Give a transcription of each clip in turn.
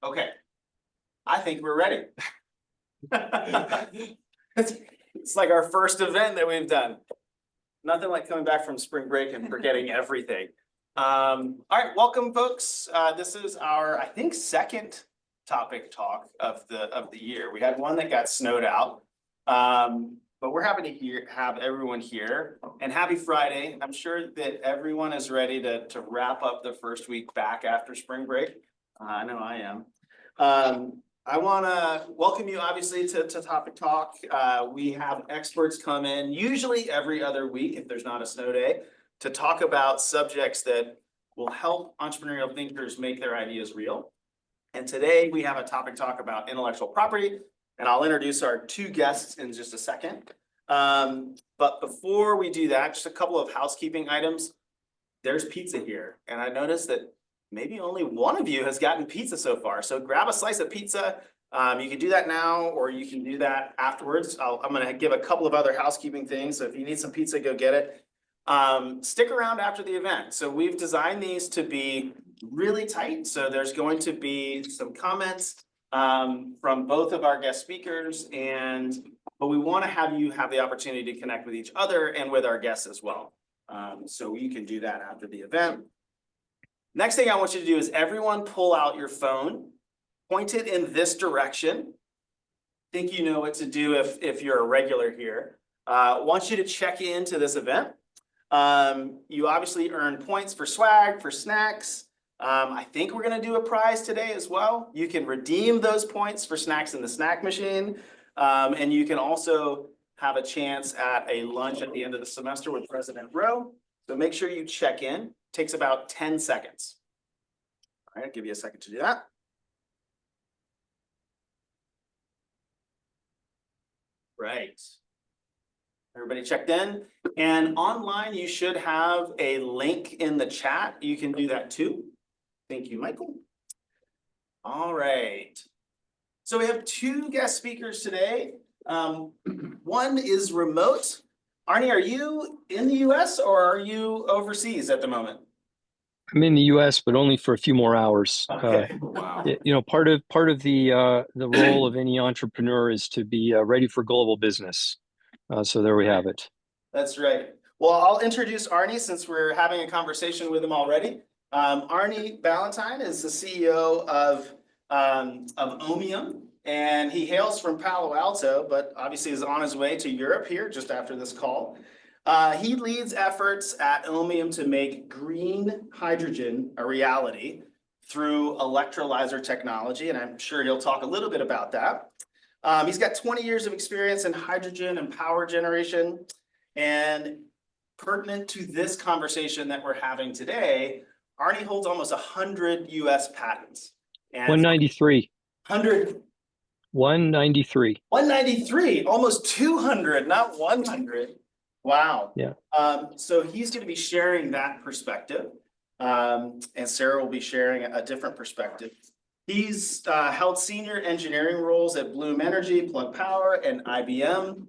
Okay, I think we're ready. It's like our first event that we've done. Nothing like coming back from spring break and forgetting everything. All right, welcome folks. This is our, I think, second topic talk of the year. We had one that got snowed out. But we're happy to have everyone here, and happy Friday. I'm sure that everyone is ready to wrap up the first week back after spring break. I know I am. I want to welcome you obviously to Topic Talk. We have experts come in usually every other week if there's not a snow day to talk about subjects that will help entrepreneurial thinkers make their ideas real. And today we have a Topic Talk about intellectual property. And I'll introduce our two guests in just a second. But before we do that, just a couple of housekeeping items. There's pizza here. And I noticed that maybe only one of you has gotten pizza so far. So grab a slice of pizza. You can do that now, or you can do that afterwards. I'm going to give a couple of other housekeeping things. So if you need some pizza, go get it. Stick around after the event. So we've designed these to be really tight. So there's going to be some comments from both of our guest speakers, but we want to have you have the opportunity to connect with each other and with our guests as well. So you can do that after the event. Next thing I want you to do is everyone pull out your phone, point it in this direction. I think you know what to do if you're a regular here. Want you to check into this event. You obviously earn points for swag, for snacks. I think we're going to do a prize today as well. You can redeem those points for snacks in the snack machine. And you can also have a chance at a lunch at the end of the semester with President Rowe. So make sure you check in. Takes about 10 seconds. All right, I'll give you a second to do that. Right. Everybody checked in. And online, you should have a link in the chat. You can do that too. Thank you, Michael. All right. So we have two guest speakers today. One is remote. Arne, are you in the US or are you overseas at the moment? I'm in the US, but only for a few more hours. Okay. Wow. You know, part of the role of any entrepreneur is to be ready for global business. So there we have it. That's right. Well, I'll introduce Arne since we're having a conversation with him already. Arne Ballantine is the CEO of Ohmium, and he hails from Palo Alto, but obviously is on his way to Europe here just after this call. He leads efforts at Ohmium to make green hydrogen a reality through electrolyzer technology, and I'm sure he'll talk a little bit about that. He's got 20 years of experience in hydrogen and power generation, and pertinent to this conversation that we're having today, Arne holds almost 100 US patents. And 193. 100. 193. 193, almost 200, not 100. Wow. Yeah. So he's going to be sharing that perspective. And Sarah will be sharing a different perspective. He's held senior engineering roles at Bloom Energy, Plug Power, and IBM.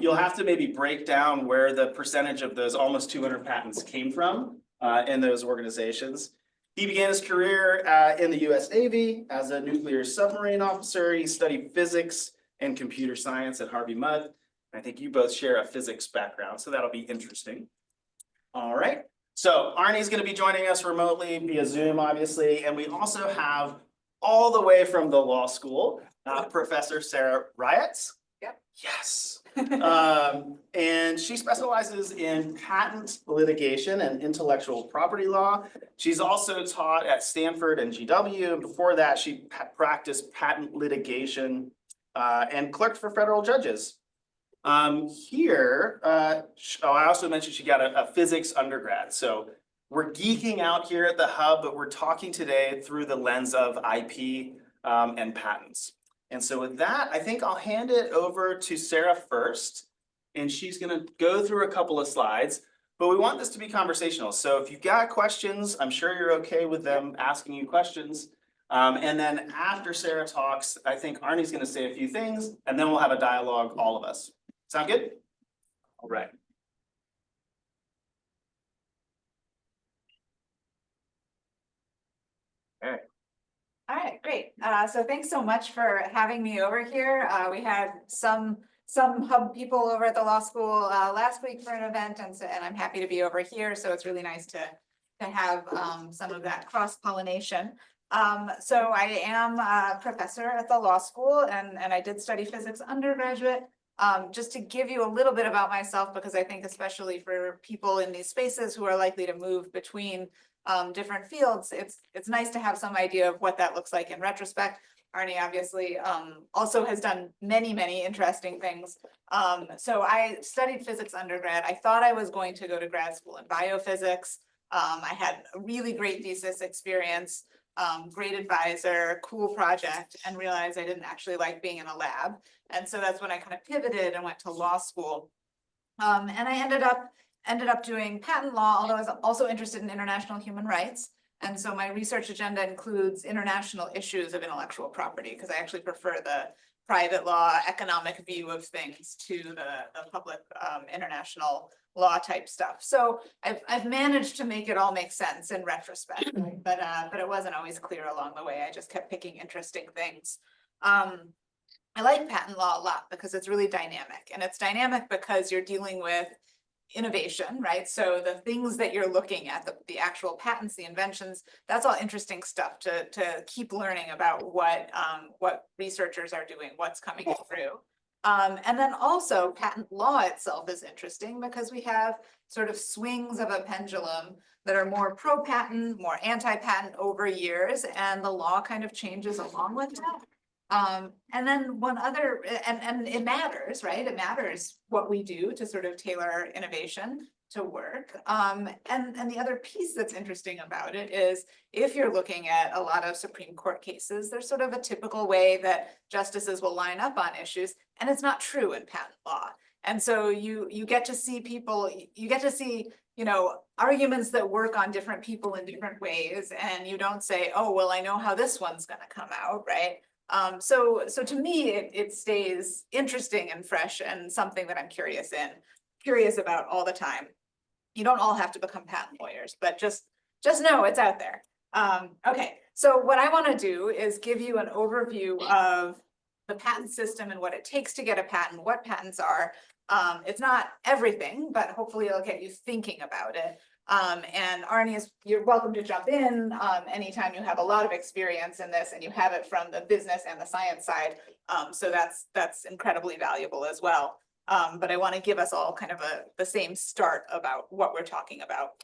You'll have to maybe break down where the percentage of those almost 200 patents came from in those organizations. He began his career in the US Navy as a nuclear submarine officer. He studied physics and computer science at Harvey Mudd. I think you both share a physics background, so that'll be interesting. All right. So Arne is going to be joining us remotely via Zoom, obviously. And we also have all the way from the law school, Professor Sarah Rajec. Yep. Yes. And she specializes in patent litigation and intellectual property law. She's also taught at Stanford and GW. And before that, she practiced patent litigation and clerked for federal judges. I also mentioned she got a physics undergrad. So we're geeking out here at the hub, but we're talking today through the lens of IP and patents. And so with that, I think I'll hand it over to Sarah first, and she's going to go through a couple of slides, but we want this to be conversational. So if you've got questions, I'm sure you're okay with them asking you questions. And then after Sarah talks, I think Arnie's going to say a few things, and then we'll have a dialogue, all of us. Sound good? All right. Okay. All right, great. So thanks so much for having me over here. We had some hub people over at the law school last week for an event, and I'm happy to be over here. So it's really nice to have some of that cross-pollination. So I am a professor at the law school, and I did study physics undergraduate. Just to give you a little bit about myself, because I think especially for people in these spaces who are likely to move between different fields, it's nice to have some idea of what that looks like in retrospect. Arne obviously also has done many interesting things. So I studied physics undergrad. I thought I was going to go to grad school in biophysics. I had a really great thesis experience, great advisor, cool project, and realized I didn't actually like being in a lab. And so that's when I kind of pivoted and went to law school. And I ended up doing patent law, although I was also interested in international human rights. And so my research agenda includes international issues of intellectual property, because I actually prefer the private law economic view of things to the public international law type stuff. So I've managed to make it all make sense in retrospect, but it wasn't always clear along the way. I just kept picking interesting things. I like patent law a lot because it's really dynamic, and it's dynamic because you're dealing with innovation, right? So the things that you're looking at, the actual patents, the inventions, that's all interesting stuff to keep learning about what researchers are doing, what's coming through. And then also patent law itself is interesting because we have sort of swings of a pendulum that are more pro-patent, more anti-patent over years, and the law kind of changes along with that. And then one other, and it matters, right? It matters what we do to sort of tailor innovation to work. And the other piece that's interesting about it is if you're looking at a lot of Supreme Court cases, there's sort of a typical way that justices will line up on issues, and it's not true in patent law. And so you get to see people, you get to see, you know, arguments that work on different people in different ways, and you don't say, oh, well, I know how this one's gonna come out, right? So to me, it stays interesting and fresh and something that I'm curious about all the time. You don't all have to become patent lawyers, but just know it's out there. Okay, so what I want to do is give you an overview of the patent system and what it takes to get a patent, what patents are. It's not everything, but hopefully it'll get you thinking about it. And Arne, you're welcome to jump in anytime you have a lot of experience in this and you have it from the business and the science side. So that's incredibly valuable as well. But I want to give us all kind of the same start about what we're talking about.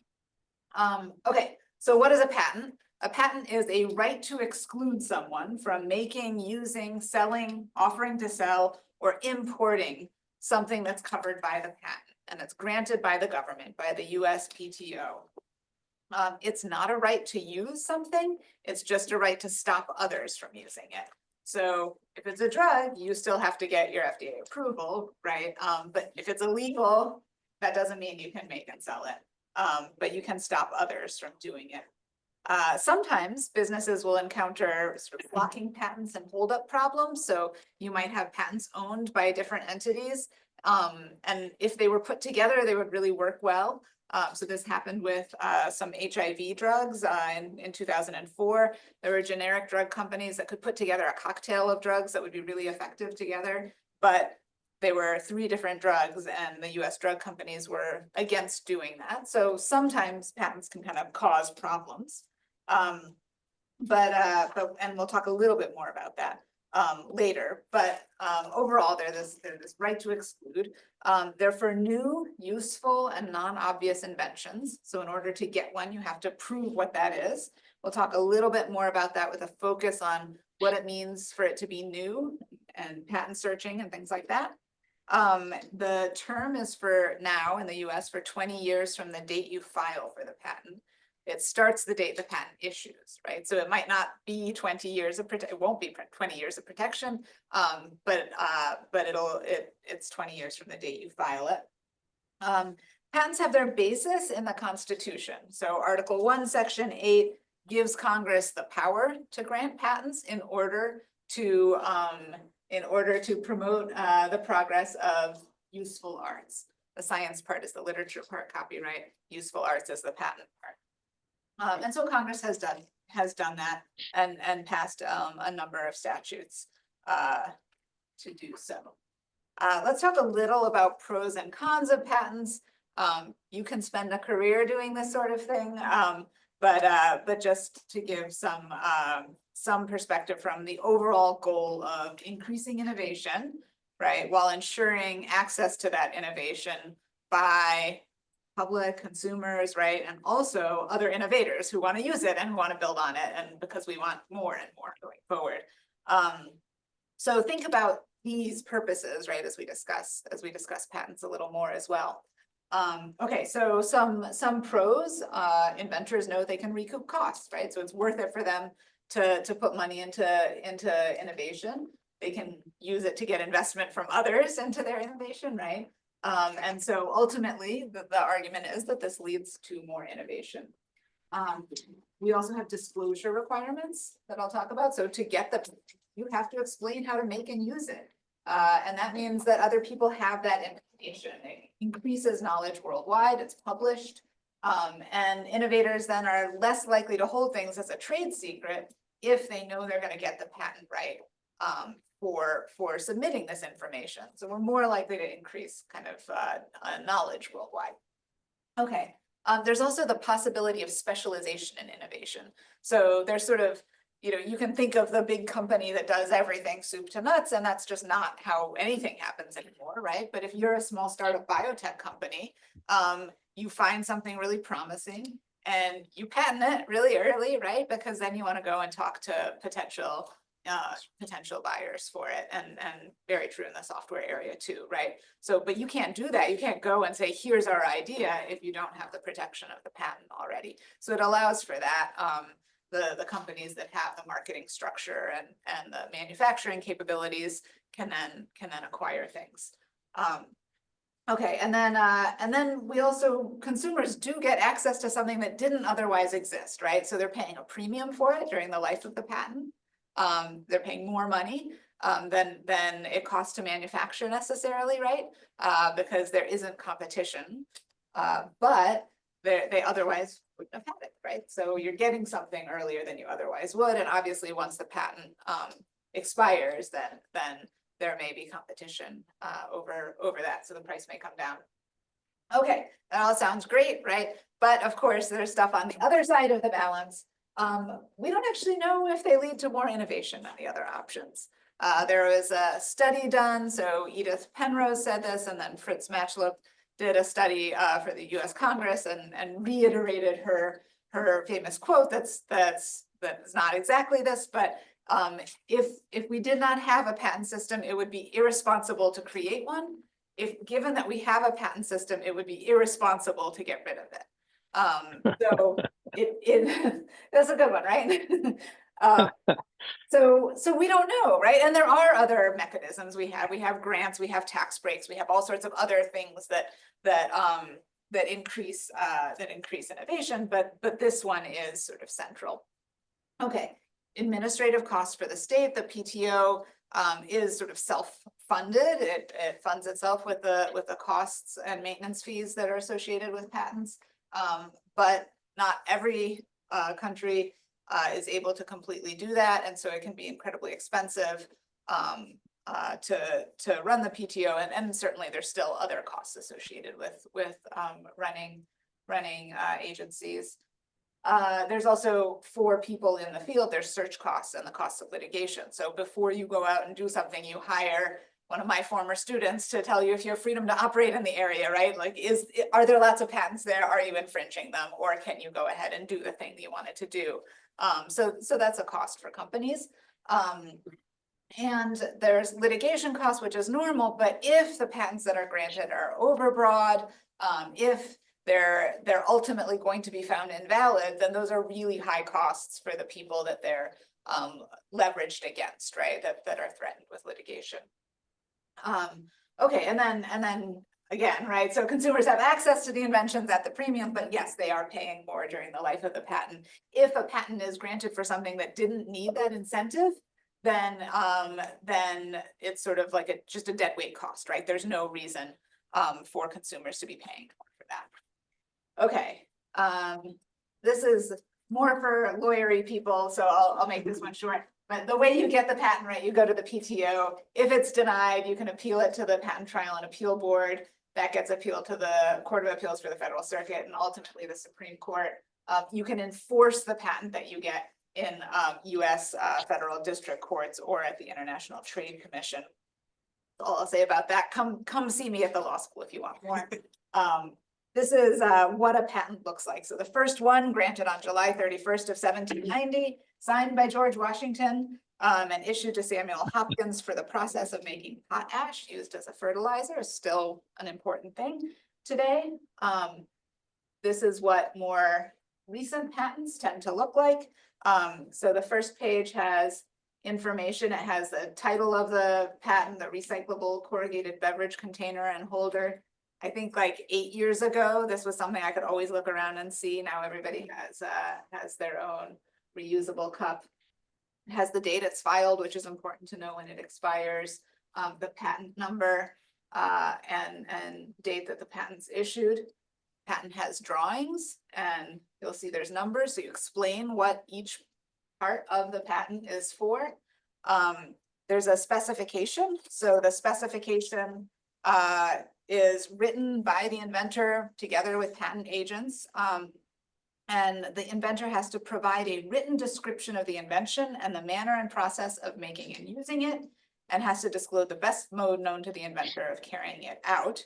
Okay, so what is a patent? A patent is a right to exclude someone from making, using, selling, offering to sell, or importing something that's covered by the patent. And it's granted by the government, by the USPTO. It's not a right to use something, it's just a right to stop others from using it. So if it's a drug, you still have to get your FDA approval, right? But if it's illegal, that doesn't mean you can make and sell it, but you can stop others from doing it. Sometimes businesses will encounter sort of blocking patents and holdup problems. So you might have patents owned by different entities. And if they were put together, they would really work well. So this happened with some HIV drugs in 2004. There were generic drug companies that could put together a cocktail of drugs that would be really effective together. But they were 3 different drugs, and the US drug companies were against doing that. So sometimes patents can kind of cause problems. And we'll talk a little bit more about that later, but overall they're this right to exclude. They're for new, useful, and non-obvious inventions. So in order to get one, you have to prove what that is. We'll talk a little bit more about that with a focus on what it means for it to be new and patent searching and things like that. The term is for now in the US for 20 years from the date you file for the patent. It starts the date the patent issues, right? So it might not be 20 years of protection, it won't be 20 years of protection, but it's 20 years from the date you file it. Patents have their basis in the Constitution. So Article 1, Section 8 gives Congress the power to grant patents in order to promote the progress of useful arts. The science part is the literature part, copyright. Useful arts is the patent part. And so Congress has done has done that and passed a number of statutes to do so. Let's talk a little about pros and cons of patents. You can spend a career doing this sort of thing, but just to give some perspective from the overall goal of increasing innovation, right, while ensuring access to that innovation by public, consumers, right, and also other innovators who want to use it and who want to build on it, and because we want more and more going forward. So think about these purposes, right, as we discuss patents a little more as well. Okay, so some pros, inventors know they can recoup costs, right? So it's worth it for them to put money into innovation. They can use it to get investment from others into their innovation, right? And so ultimately, the argument is that this leads to more innovation. We also have disclosure requirements that I'll talk about. So to get you have to explain how to make and use it. And that means that other people have that information. It increases knowledge worldwide, it's published. And innovators then are less likely to hold things as a trade secret if they know they're going to get the patent right for submitting this information. So we're more likely to increase kind of knowledge worldwide. Okay, there's also the possibility of specialization in innovation. So there's sort of, you can think of the big company that does everything soup to nuts, and that's just not how anything happens anymore, right? But if you're a small startup biotech company, you find something really promising and you patent it really early, right? Because then you want to go and talk to potential buyers for it, and very true in the software area too, right? So, but you can't do that. You can't go and say, here's our idea if you don't have the protection of the patent already. So it allows for that. The companies that have the marketing structure and the manufacturing capabilities can then acquire things. Okay, and then we also, consumers do get access to something that didn't otherwise exist, right? So they're paying a premium for it during the life of the patent. They're paying more money than it costs to manufacture necessarily, right? Because there isn't competition, but they otherwise wouldn't have had it, right? So you're getting something earlier than you otherwise would, and obviously once the patent expires, then there may be competition over that, so the price may come down. Okay, that all sounds great, right? But of course, there's stuff on the other side of the balance. We don't actually know if they lead to more innovation than the other options. There was a study done, so Edith Penrose said this, and then Fritz Matschlup did a study for the US Congress and reiterated her famous quote that's not exactly this, but if we did not have a patent system, it would be irresponsible to create one. Given that we have a patent system, it would be irresponsible to get rid of it. So that's a good one, right? So we don't know, right? And there are other mechanisms we have grants, we have tax breaks, we have all sorts of other things that increase innovation, but this one is sort of central. Okay, administrative costs for the state. The PTO is sort of self-funded. It funds itself with the costs and maintenance fees that are associated with patents, but not every country is able to completely do that, and so it can be incredibly expensive to run the PTO, and certainly there's still other costs associated with running agencies. There's also, for people in the field, there's search costs and the costs of litigation. So before you go out and do something, you hire one of my former students to tell you if you have freedom to operate in the area, right? Like, are there lots of patents there? Are you infringing them? Or can you go ahead and do the thing that you wanted to do? So that's a cost for companies. And there's litigation costs, which is normal, but if the patents that are granted are overbroad, if they're ultimately going to be found invalid, then those are really high costs for the people that they're leveraged against, right? That are threatened with litigation. Okay, and then again, right? So consumers have access to the inventions at the premium, but yes, they are paying more during the life of the patent. If a patent is granted for something that didn't need that incentive, then it's sort of like just a dead weight cost, right? There's no reason for consumers to be paying for that. Okay, this is more for lawyery people, so I'll make this one short. But the way you get the patent right, you go to the PTO. If it's denied, you can appeal it to the Patent Trial and Appeal Board. That gets appealed to the Court of Appeals for the Federal Circuit and ultimately the Supreme Court. You can enforce the patent that you get in US federal district courts or at the International Trade Commission. That's all I'll say about that. Come see me at the law school if you want more. This is what a patent looks like. So the first one granted on July 31st of 1790, signed by George Washington, and issued to Samuel Hopkins for the process of making potash used as a fertilizer, is still an important thing today. This is what more recent patents tend to look like. So the first page has information. It has the title of the patent, the recyclable corrugated beverage container and holder. I think like 8 years ago, this was something I could always look around and see. Now everybody has their own reusable cup. It has the date it's filed, which is important to know when it expires, the patent number, and date that the patent's issued. Patent has drawings, and you'll see there's numbers, so you explain what each part of the patent is for. There's a specification. So the specification is written by the inventor together with patent agents. And the inventor has to provide a written description of the invention and the manner and process of making and using it, and has to disclose the best mode known to the inventor of carrying it out.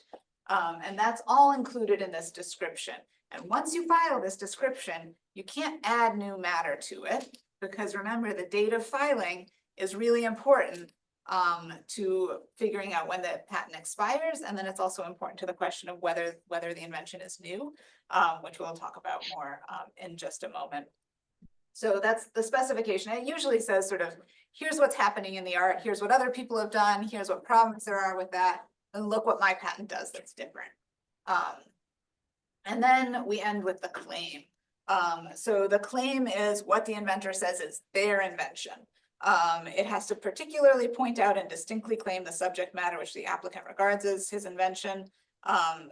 And that's all included in this description. And once you file this description, you can't add new matter to it, because remember, the date of filing is really important to figuring out when the patent expires. And then it's also important to the question of whether the invention is new, which we'll talk about more in just a moment. So that's the specification. It usually says sort of, here's what's happening in the art, here's what other people have done, here's what problems there are with that, and look what my patent does that's different. And then we end with the claim. So the claim is what the inventor says is their invention. It has to particularly point out and distinctly claim the subject matter which the applicant regards as his invention.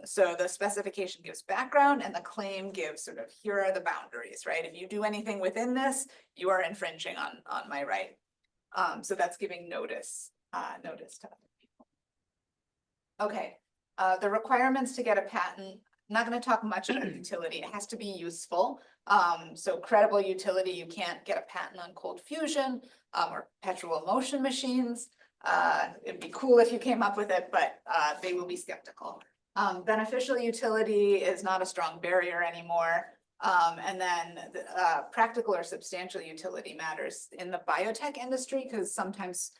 So the specification gives background and the claim gives sort of, here are the boundaries, right? If you do anything within this, you are infringing on my right. So that's giving notice to other people. Okay, the requirements to get a patent. I'm not going to talk much about utility. It has to be useful. So credible utility, you can't get a patent on cold fusion or perpetual motion machines. It'd be cool if you came up with it, but they will be skeptical. Beneficial utility is not a strong barrier anymore. And then practical or substantial utility matters in the biotech industry, because sometimes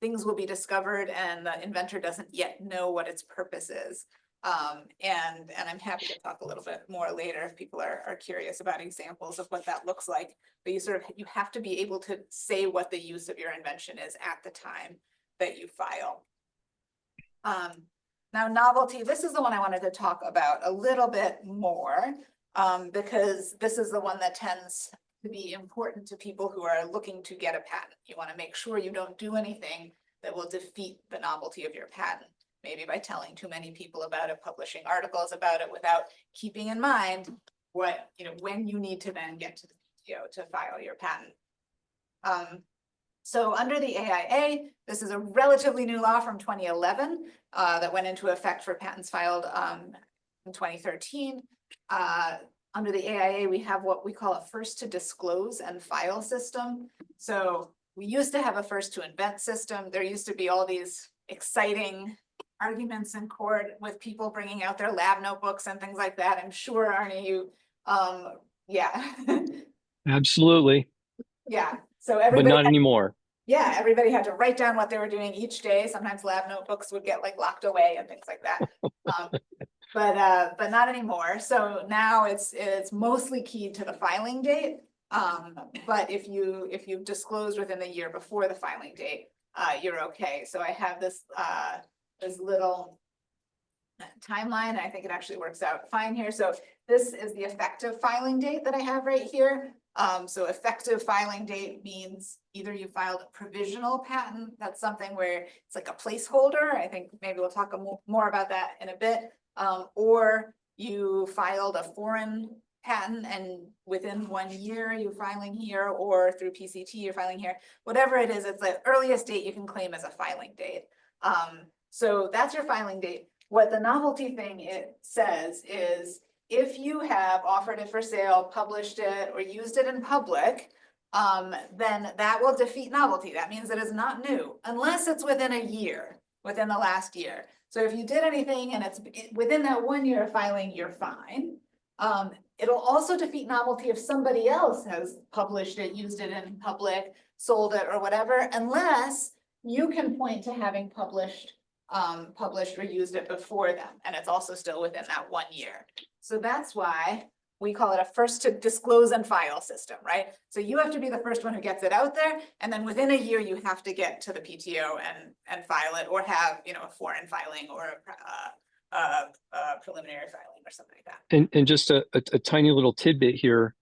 things will be discovered and the inventor doesn't yet know what its purpose is. And I'm happy to talk a little bit more later if people are curious about examples of what that looks like. But you have to be able to say what the use of your invention is at the time that you file. Now, novelty, this is the one I wanted to talk about a little bit more, because this is the one that tends to be important to people who are looking to get a patent. You want to make sure you don't do anything that will defeat the novelty of your patent. Maybe by telling too many people about it, publishing articles about it without keeping in mind what, when you need to then get to the PTO to file your patent. So under the AIA, this is a relatively new law from 2011 that went into effect for patents filed in 2013. Under the AIA, we have what we call a first to disclose and file system. So we used to have a first to invent system. There used to be all these exciting arguments in court with people bringing out their lab notebooks and things like that. I'm sure, Arne, you, yeah. Absolutely. Yeah, so But everybody not anymore. Yeah, everybody had to write down what they were doing each day. Sometimes lab notebooks would get like locked away and things like that. But not anymore. So now it's mostly keyed to the filing date. But if you've disclosed within the year before the filing date, you're okay. So I have this little timeline. I think it actually works out fine here. So this is the effective filing date that I have right here. So effective filing date means either you filed a provisional patent, that's something where it's like a placeholder. I think maybe we'll talk more about that in a bit. Or you filed a foreign patent and within 1 year you're filing here, or through PCT you're filing here, whatever it is, it's the earliest date you can claim as a filing date. So that's your filing date. What the novelty thing it says is, if you have offered it for sale, published it, or used it in public, then that will defeat novelty. That means it is not new, unless it's within a year, within the last year. So if you did anything and it's within that 1 year of filing, you're fine. It'll also defeat novelty if somebody else has published it, used it in public, sold it, or whatever, unless you can point to having published or used it before them, and it's also still within that 1 year. So that's why we call it a first to disclose and file system, right? So you have to be the first one who gets it out there, and then within a year you have to get to the PTO and file it, or have, you know, a foreign filing or a preliminary filing or something like that. And just a tiny little tidbit here,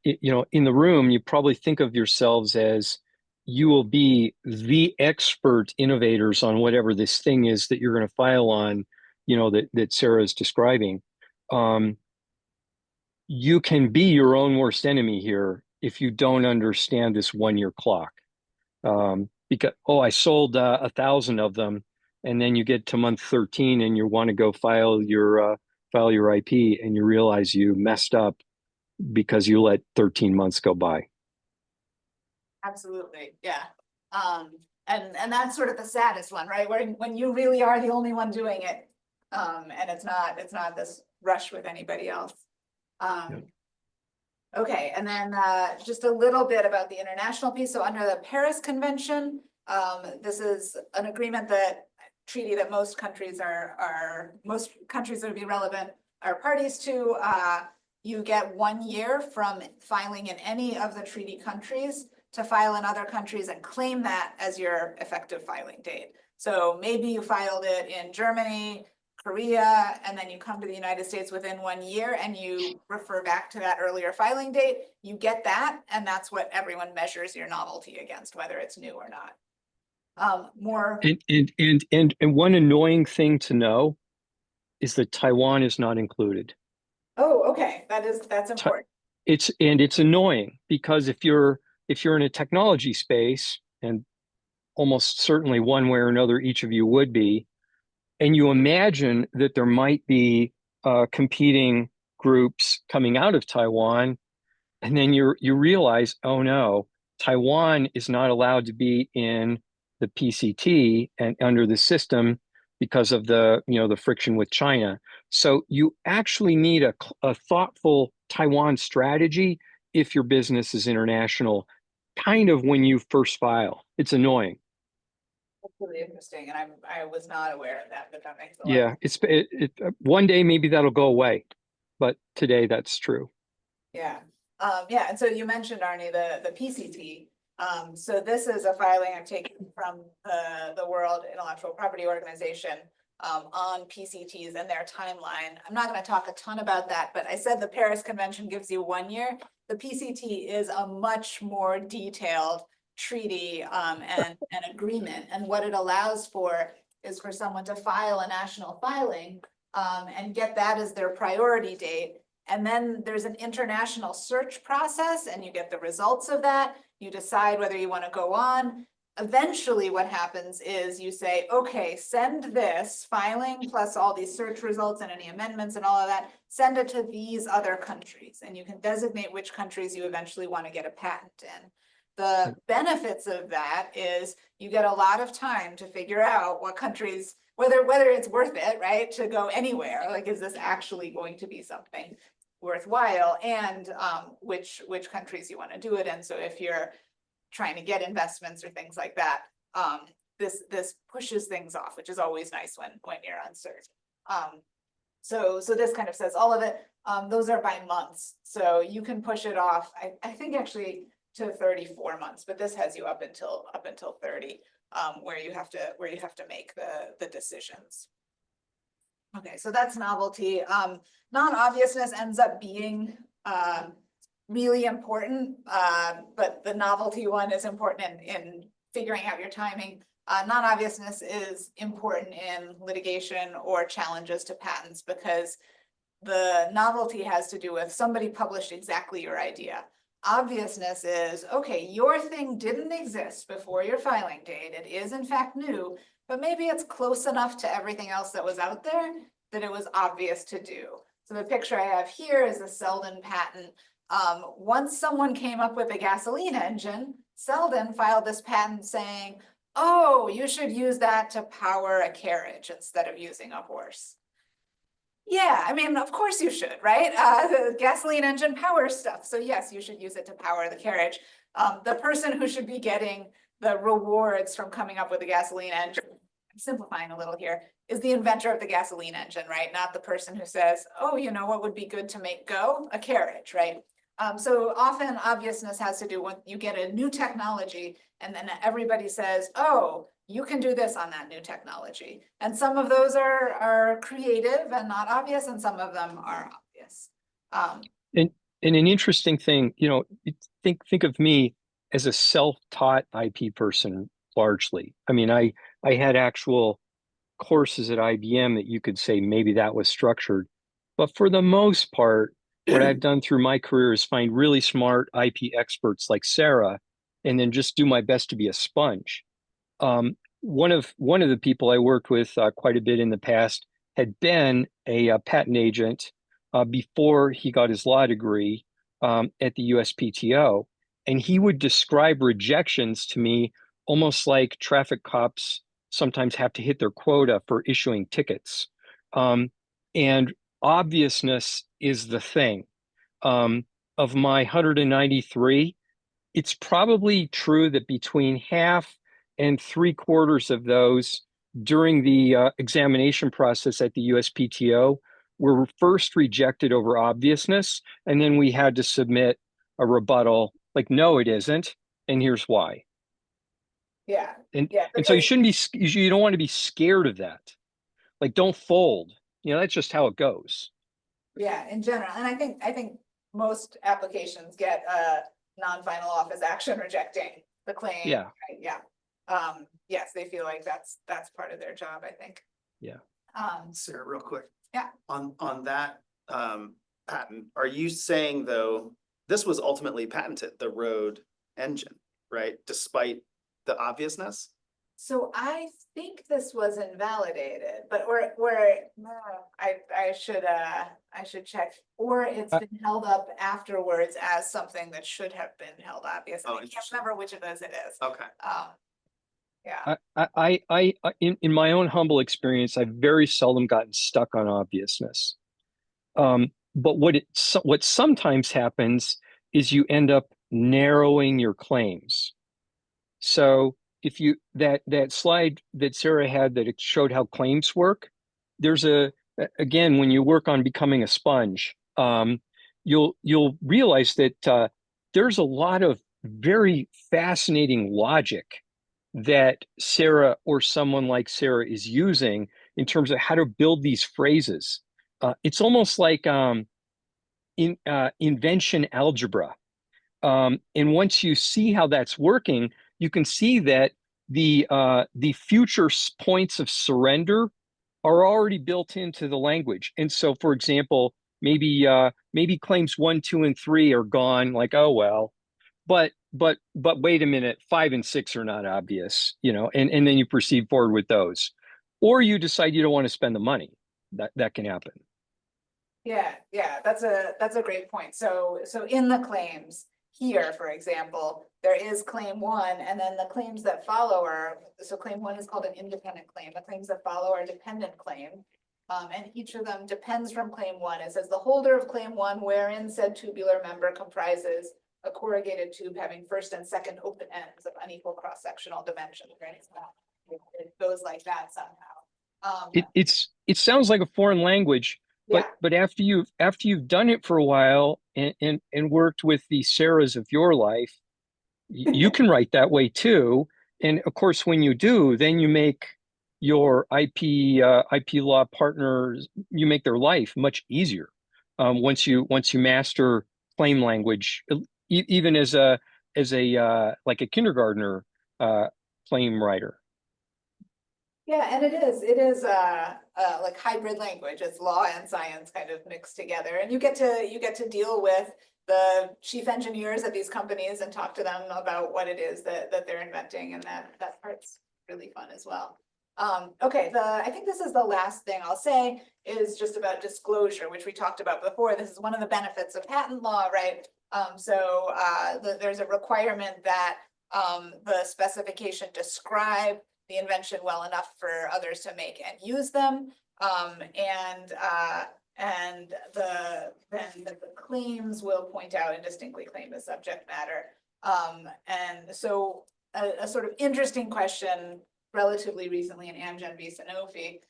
you know, in the room, you probably think of yourselves as you will be the expert innovators on whatever this thing is that you're going to file on, you know, that Sarah is describing. You can be your own worst enemy here if you don't understand this 1 year clock. Because, oh, I sold 1,000 of them, and then you get to month 13 and you want to go file your IP, and you realize you messed up because you let 13 months go by. Absolutely, yeah. And that's sort of the saddest one, right? When you really are the only one doing it, and it's not this rush with anybody else. Okay, and then just a little bit about the international piece. So under the Paris Convention, this is an agreement treaty that most countries that would be relevant are parties to. You get 1 year from filing in any of the treaty countries to file in other countries and claim that as your effective filing date. So maybe you filed it in Germany, Korea, and then you come to the United States within 1 year and you refer back to that earlier filing date. You get that, and that's what everyone measures your novelty against, whether it's new or not. And one annoying thing to know is that Taiwan is not included. Oh, okay, that's important. It's annoying because if you're in a technology space, and almost certainly one way or another each of you would be, and you imagine that there might be competing groups coming out of Taiwan, and then you realize, oh no, Taiwan is not allowed to be in the PCT and under the system because of the friction with China. So you actually need a thoughtful Taiwan strategy if your business is international, kind of when you first file. It's annoying. That's really interesting, and I was not aware of that, but that makes a Yeah, lot. one day maybe that'll go away, but today that's true. Yeah, yeah, and so you mentioned, Arne, the PCT. So this is a filing I've taken from the World Intellectual Property Organization on PCTs and their timeline. I'm not going to talk a ton about that, but I said the Paris Convention gives you 1 year. The PCT is a much more detailed treaty and agreement, and what it allows for is for someone to file a national filing and get that as their priority date. And then there's an international search process, and you get the results of that. You decide whether you want to go on. Eventually what happens is you say, okay, send this filing plus all these search results and any amendments and all of that, send it to these other countries, and you can designate which countries you eventually want to get a patent in. The benefits of that is you get a lot of time to figure out what countries, whether it's worth it, right, to go anywhere. Like, is this actually going to be something worthwhile, and which countries you want to do it in. So if you're trying to get investments or things like that, this pushes things off, which is always nice when you're uncertain. So this kind of says all of it. Those are by months, so you can push it off. I think actually to 34 months, but this has you up until 30, where you have to make the decisions. Okay, so that's novelty. Non-obviousness ends up being really important, but the novelty one is important in figuring out your timing. Non-obviousness is important in litigation or challenges to patents, because The novelty has to do with somebody published exactly your idea. Obviousness is, okay, your thing didn't exist before your filing date. It is in fact new, but maybe it's close enough to everything else that was out there that it was obvious to do. So the picture I have here is a Selden patent. Once someone came up with a gasoline engine, Selden filed this patent saying, oh, you should use that to power a carriage instead of using a horse. Yeah, I mean, of course you should, right? The gasoline engine powers stuff. So yes, you should use it to power the carriage. The person who should be getting the rewards from coming up with a gasoline engine, I'm simplifying a little here, is the inventor of the gasoline engine, right? Not the person who says, oh, you know what would be good to make go? A carriage, right? So often obviousness has to do when you get a new technology and then everybody says, oh, you can do this on that new technology. And some of those are creative and not obvious, and some of them are obvious. And an interesting thing, you know, think of me as a self-taught IP person largely. I mean, I had actual courses at IBM that you could say maybe that was structured. But for the most part, what I've done through my career is find really smart IP experts like Sarah, and then just do my best to be a sponge. One of the people I worked with quite a bit in the past had been a patent agent before he got his law degree at the USPTO, and he would describe rejections to me almost like traffic cops sometimes have to hit their quota for issuing tickets. And obviousness is the thing. Of my 193, it's probably true that between half and 3/4 of those during the examination process at the USPTO were first rejected over obviousness, and then we had to submit a rebuttal like, no, it isn't, and here's why. Yeah. And Yeah. and so you shouldn't be, you don't want to be scared of that. Like, don't fold. You know, that's just how it goes. Yeah, in general, and I think most applications get a non-final office action rejecting the claim. Yeah. Right? Yeah. Yes, they feel like that's part of their job, I think. Yeah. Sarah, real quick. Yeah. On that patent, are you saying though, this was ultimately patented, the road engine, right? Despite the obviousness? So I think this was invalidated, but I should check, or it's been held up afterwards as something that should have been held obvious. Oh, I can't remember which of those it is. Okay. Yeah. In my own humble experience, I've very seldom gotten stuck on obviousness. But what sometimes happens is you end up narrowing your claims. So if you that slide that Sarah had that it showed how claims work, there's again, when you work on becoming a sponge, you'll realize that there's a lot of very fascinating logic that Sarah or someone like Sarah is using in terms of how to build these phrases. It's almost like invention algebra. And once you see how that's working, you can see that the future points of surrender are already built into the language. And so, for example, maybe claims 1, 2, and 3 are gone. Like, oh well, but wait a minute, 5 and 6 are not obvious, you know, and then you proceed forward with those, or you decide you don't want to spend the money. That can happen. Yeah, that's a great point. So in the claims here, for example, there is claim 1, and then the claims that follow are, so claim 1 is called an independent claim. The claims that follow are a dependent claim. And each of them depends from claim 1. It says the holder of claim 1, wherein said tubular member comprises a corrugated tube having first and second open ends of unequal cross-sectional dimensions, right? So it goes like that somehow. It sounds like a foreign language. But after you've done it for a while and worked with the Sarahs of your life, you can write that way too. And of course, when you do, then you make your IP law partners, you make their life much easier once you master claim language, even as a like a kindergartner claim writer. Yeah, and it is like hybrid language. It's law and science kind of mixed together, and you get to deal with the chief engineers at these companies and talk to them about what it is that they're inventing, and that part's really fun as well. Okay, I think this is the last thing I'll say is just about disclosure, which we talked about before. This is one of the benefits of patent law, right? There's a requirement that the specification describe the invention well enough for others to make and use them. Then the claims will point out and distinctly claim the subject matter. And so a sort of interesting question relatively recently in Amgen v. Sanofi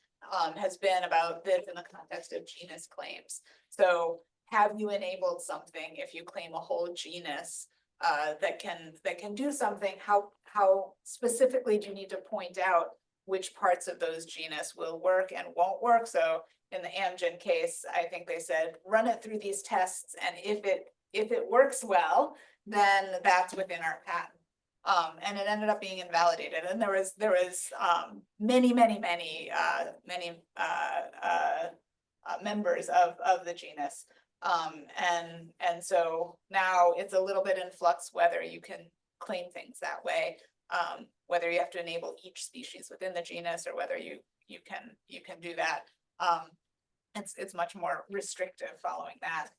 has been about this in the context of genus claims. So have you enabled something if you claim a whole genus that can do something? How specifically do you need to point out which parts of those genus will work and won't work? So in the Amgen case, I think they said, run it through these tests, and if it works well, then that's within our patent. And it ended up being invalidated. And there was many members of the genus. And so now it's a little bit in flux whether you can claim things that way, whether you have to enable each species within the genus or whether you can do that. It's much more restrictive following that.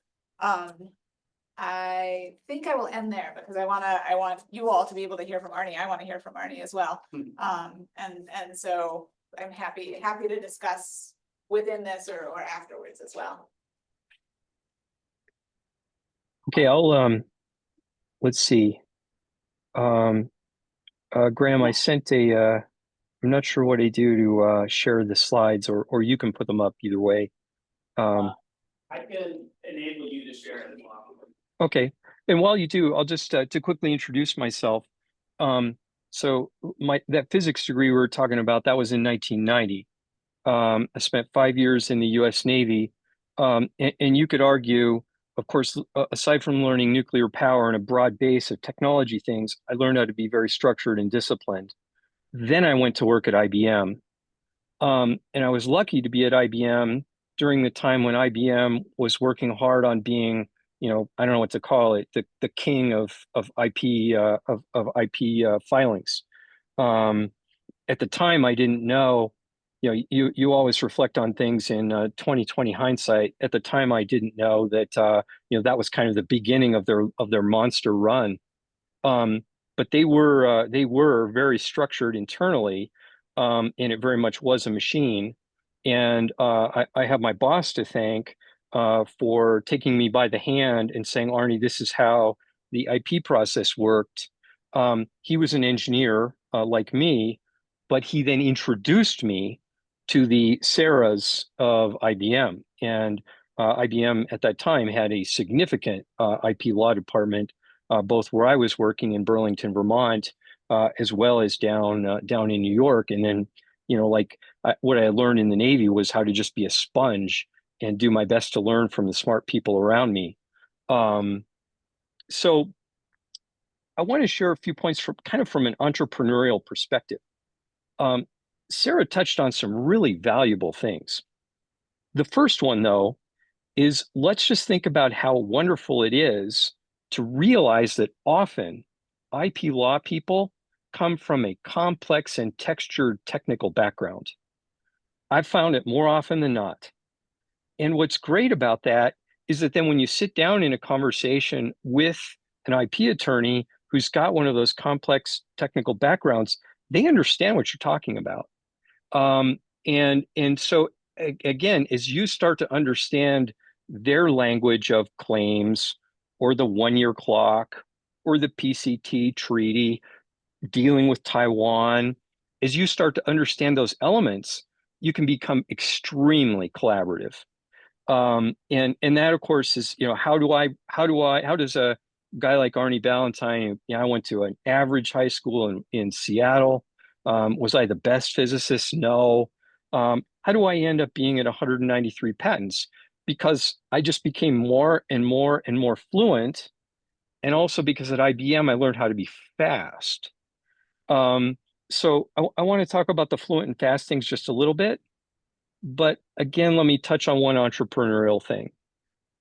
I think I will end there because I want you all to be able to hear from Arne. I want to hear from Arne as well. And so I'm happy to discuss within this or afterwards as well. Okay, I'll let's see. Graham, I sent I'm not sure what I do to share the slides, or you can put them up either way. I can enable you to share it as well. Okay, and while you do, I'll just to quickly introduce myself. So that physics degree we were talking about, that was in 1990. I spent 5 years in the U.S. Navy, and you could argue, of course, aside from learning nuclear power and a broad base of technology things, I learned how to be very structured and disciplined. Then I went to work at IBM, and I was lucky to be at IBM during the time when IBM was working hard on being, I don't know what to call it, the king of IP filings. At the time, I didn't know. You always reflect on things in 2020 hindsight. At the time, I didn't know that that was kind of the beginning of their monster run. But they were very structured internally, and it very much was a machine. And I have my boss to thank for taking me by the hand and saying, Arne, this is how the IP process worked. He was an engineer like me, but he then introduced me to the Sarahs of IBM. And IBM at that time had a significant IP law department, both where I was working in Burlington, Vermont, as well as down in New York. And then, what I learned in the Navy was how to just be a sponge and do my best to learn from the smart people around me. So I want to share a few points from an entrepreneurial perspective. Sarah touched on some really valuable things. The first one, though, is let's just think about how wonderful it is to realize that often IP law people come from a complex and textured technical background. I've found it more often than not. And what's great about that is that then when you sit down in a conversation with an IP attorney who's got one of those complex technical backgrounds, they understand what you're talking about. And so again, as you start to understand their language of claims or the 1-year clock or the PCT treaty, dealing with Taiwan, as you start to understand those elements, you can become extremely collaborative. And that, of course, is, how does a guy like Arne Ballantine, I went to an average high school in Seattle. Was I the best physicist? No. How do I end up being at 193 patents? Because I just became more and more and more fluent. And also because at IBM, I learned how to be fast. So I want to talk about the fluent and fast things just a little bit. But again, let me touch on one entrepreneurial thing.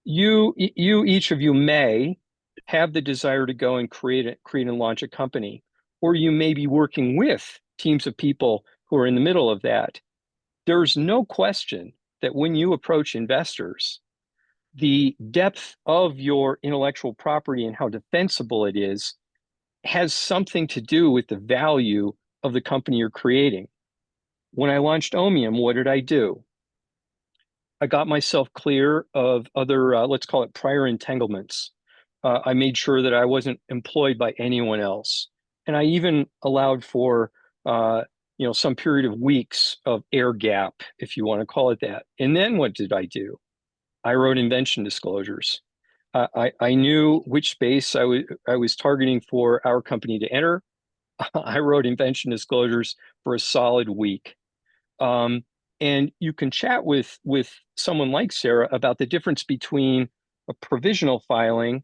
Each of you may have the desire to go and create and launch a company, or you may be working with teams of people who are in the middle of that. There's no question that when you approach investors, the depth of your intellectual property and how defensible it is has something to do with the value of the company you're creating. When I launched Ohmium, what did I do? I got myself clear of other, let's call it prior entanglements. I made sure that I wasn't employed by anyone else. And I even allowed for, some period of weeks of air gap, if you want to call it that. And then what did I do? I wrote invention disclosures. I knew which space I was targeting for our company to enter. I wrote invention disclosures for a solid week. And you can chat with someone like Sarah about the difference between a provisional filing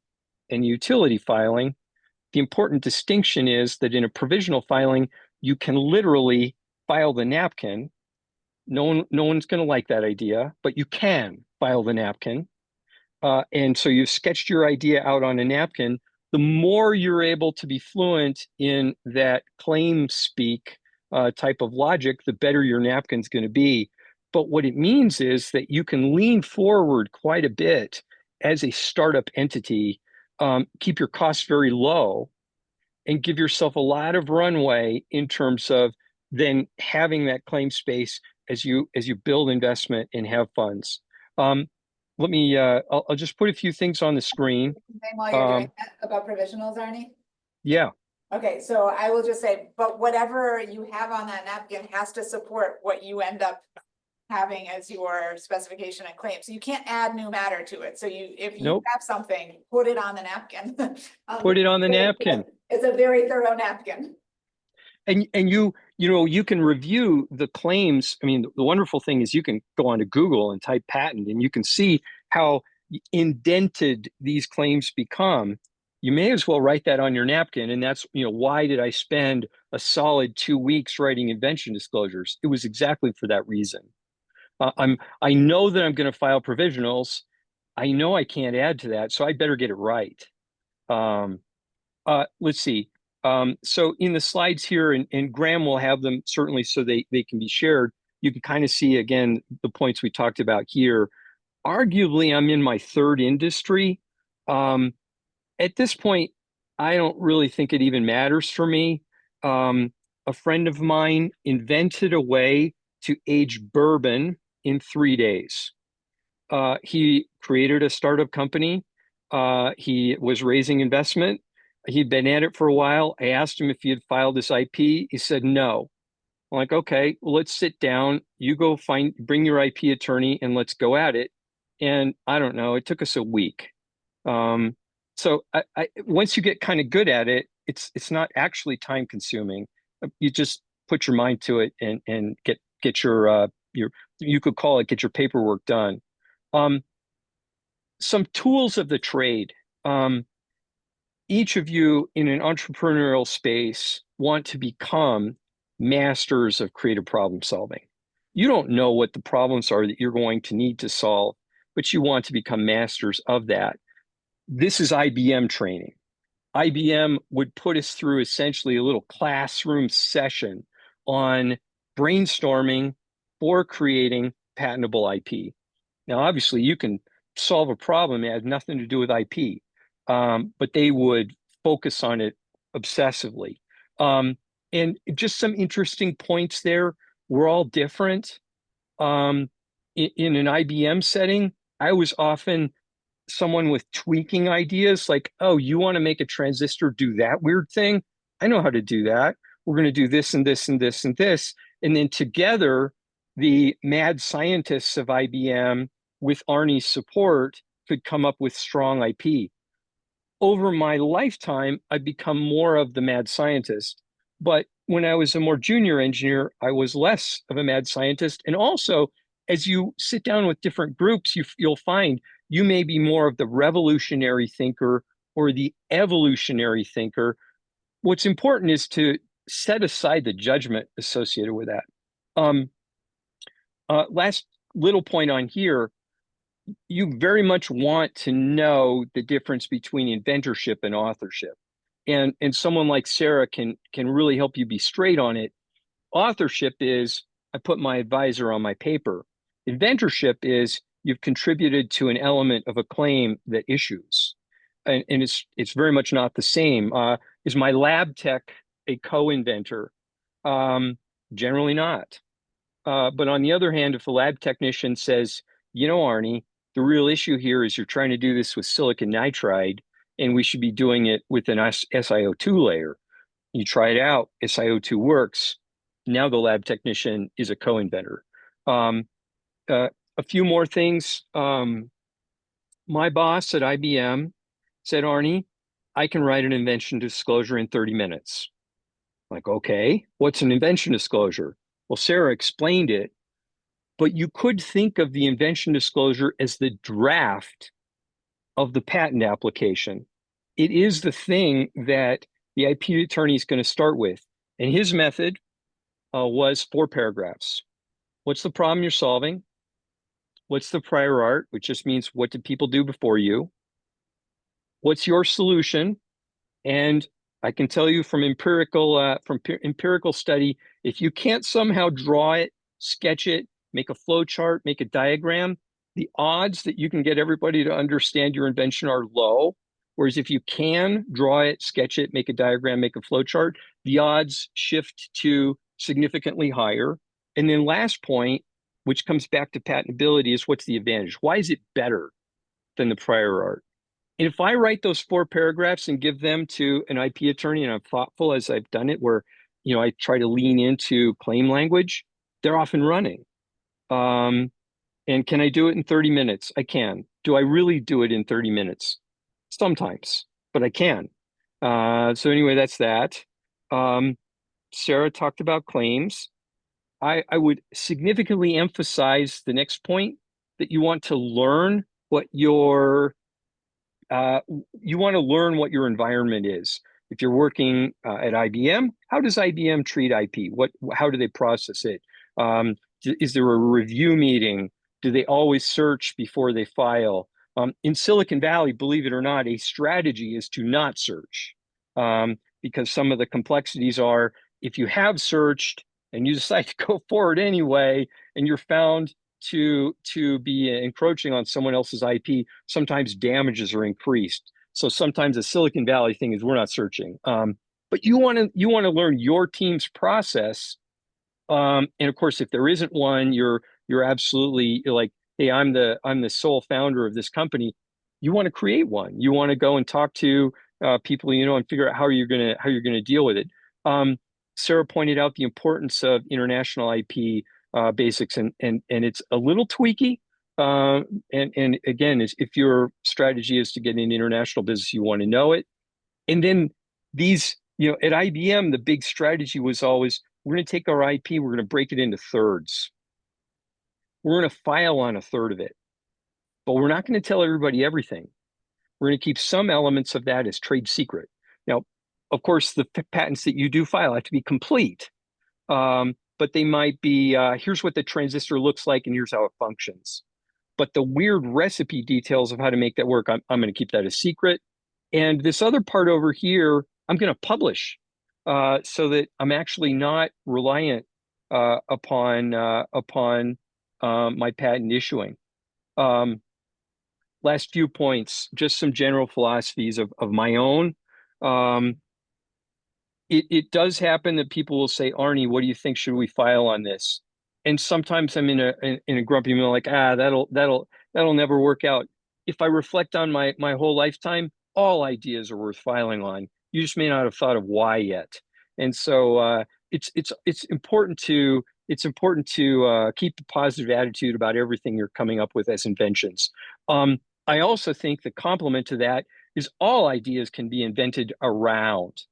and utility filing. The important distinction is that in a provisional filing, you can literally file the napkin. No one's going to like that idea, but you can file the napkin. And so you've sketched your idea out on a napkin. The more you're able to be fluent in that claim speak type of logic, the better your napkin's going to be. But what it means is that you can lean forward quite a bit as a startup entity, keep your costs very low, and give yourself a lot of runway in terms of then having that claim space as you build investment and have funds. I'll just put a few things on the screen. While you're doing that about provisionals, Arne? Yeah. Okay, so I will just say, but whatever you have on that napkin has to support what you end up having as your specification and claim. So you can't add new matter to it. So if you Nope. have something, put it on the napkin. Put it on the napkin. It's a very thorough napkin. And you can review the claims. I mean, the wonderful thing is you can go onto Google and type patent and you can see how indented these claims become. You may as well write that on your napkin. And that's, why did I spend a solid 2 weeks writing invention disclosures? It was exactly for that reason. I know that I'm going to file provisionals. I know I can't add to that, so I better get it right. Let's see. So in the slides here, and Graham will have them certainly so they can be shared, you can kind of see, again, the points we talked about here. Arguably, I'm in my third industry. At this point, I don't really think it even matters for me. A friend of mine invented a way to age bourbon in 3 days. He created a startup company. He was raising investment. He'd been at it for a while. I asked him if he had filed his IP. He said no. I'm like, okay, well, let's sit down. You go bring your IP attorney and let's go at it. And I don't know, it took us a week. So once you get kind of good at it, it's not actually time consuming. You just put your mind to it and get your you could call it, get your paperwork done. Some tools of the trade. Each of you in an entrepreneurial space want to become masters of creative problem solving. You don't know what the problems are that you're going to need to solve, but you want to become masters of that. This is IBM training. IBM would put us through essentially a little classroom session on brainstorming for creating patentable IP. Now, obviously, you can solve a problem that has nothing to do with IP, but they would focus on it obsessively. And just some interesting points there. We're all different. In an IBM setting, I was often someone with tweaking ideas like, oh, you want to make a transistor do that weird thing? I know how to do that. We're going to do this and this and this and this. And then together, the mad scientists of IBM with Arne's support could come up with strong IP. Over my lifetime, I've become more of the mad scientist. But when I was a more junior engineer, I was less of a mad scientist. And also, as you sit down with different groups, you'll find you may be more of the revolutionary thinker or the evolutionary thinker. What's important is to set aside the judgment associated with that. last little point on here, you very much want to know the difference between inventorship and authorship. And someone like Sarah can really help you be straight on it. Authorship is, I put my advisor on my paper. Inventorship is, you've contributed to an element of a claim that issues. And it's very much not the same. Is my lab tech a co-inventor? Generally not. But on the other hand, if a lab technician says, you know, Arne, the real issue here is you're trying to do this with silicon nitride, and we should be doing it with an SiO2 layer. You try it out, SiO2 works. Now the lab technician is a co-inventor. A few more things. My boss at IBM said, Arne, I can write an invention disclosure in 30 minutes. Like, okay, what's an invention disclosure? Well, Sarah explained it, but you could think of the invention disclosure as the draft of the patent application. It is the thing that the IP attorney is going to start with. And his method was 4 paragraphs. What's the problem you're solving? What's the prior art, which just means what did people do before you? What's your solution? And I can tell you from empirical study, if you can't somehow draw it, sketch it, make a flow chart, make a diagram, the odds that you can get everybody to understand your invention are low. Whereas if you can draw it, sketch it, make a diagram, make a flow chart, the odds shift to significantly higher. And then last point, which comes back to patentability, is what's the advantage? Why is it better than the prior art? And if I write those 4 paragraphs and give them to an IP attorney, and I'm thoughtful as I've done it, where, you know, I try to lean into claim language, they're off and running. And can I do it in 30 minutes? I can. Do I really do it in 30 minutes? Sometimes, but I can. So anyway, that's that. Sarah talked about claims. I would significantly emphasize the next point, that you want to learn what your environment is. If you're working at IBM, how does IBM treat IP? How do they process it? Is there a review meeting? Do they always search before they file? In Silicon Valley, believe it or not, a strategy is to not search, because some of the complexities are, if you have searched and you decide to go forward anyway, and you're found to be encroaching on someone else's IP, sometimes damages are increased. So sometimes the Silicon Valley thing is, we're not searching. But you want to learn your team's process. And of course, if there isn't one, you're absolutely like, hey, I'm the sole founder of this company. You want to create one. You want to go and talk to people, you know, and figure out how you're gonna deal with it. Sarah pointed out the importance of international IP basics, and it's a little tweaky. And again, if your strategy is to get an international business, you want to know it. And then these, you know, at IBM, the big strategy was always, we're going to take our IP, we're going to break it into thirds. We're going to file on a third of it, but we're not going to tell everybody everything. We're going to keep some elements of that as trade secret. Now, of course, the patents that you do file have to be complete, but they might be, here's what the transistor looks like and here's how it functions. But the weird recipe details of how to make that work, I'm going to keep that a secret. And this other part over here, I'm going to publish so that I'm actually not reliant upon my patent issuing. Last few points, just some general philosophies of my own. It does happen that people will say, Arne, what do you think? Should we file on this? And sometimes I'm in a grumpy mood, like, that'll never work out. If I reflect on my whole lifetime, all ideas are worth filing on. You just may not have thought of why yet. And so it's important to keep a positive attitude about everything you're coming up with as inventions. I also think the complement to that is all ideas can be invented around.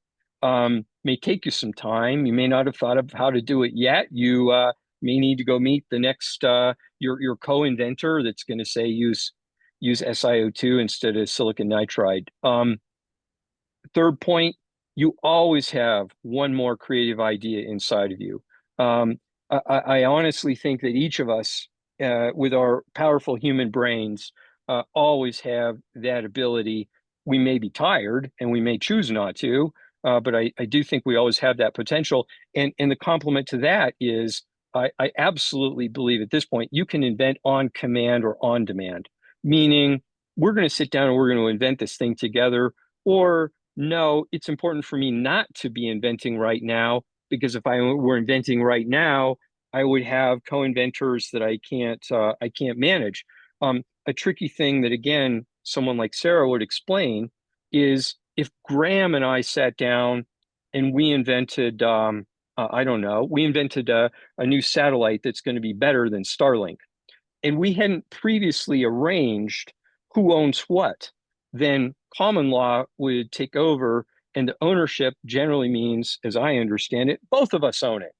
May take you some time. You may not have thought of how to do it yet. You may need to go meet the next your co-inventor that's going to say use SiO2 instead of silicon nitride. Third point, you always have one more creative idea inside of you. I honestly think that each of us, with our powerful human brains, always have that ability. We may be tired and we may choose not to, but I do think we always have that potential. And the complement to that is I absolutely believe at this point you can invent on command or on demand, meaning we're going to sit down and we're going to invent this thing together, or no, it's important for me not to be inventing right now, because if I were inventing right now, I would have co-inventors that I can't manage. A tricky thing that, again, someone like Sarah would explain is if Graham and I sat down and we invented, I don't know, we invented a new satellite that's going to be better than Starlink, and we hadn't previously arranged who owns what, then common law would take over, and the ownership generally means, as I understand it, both of us own it.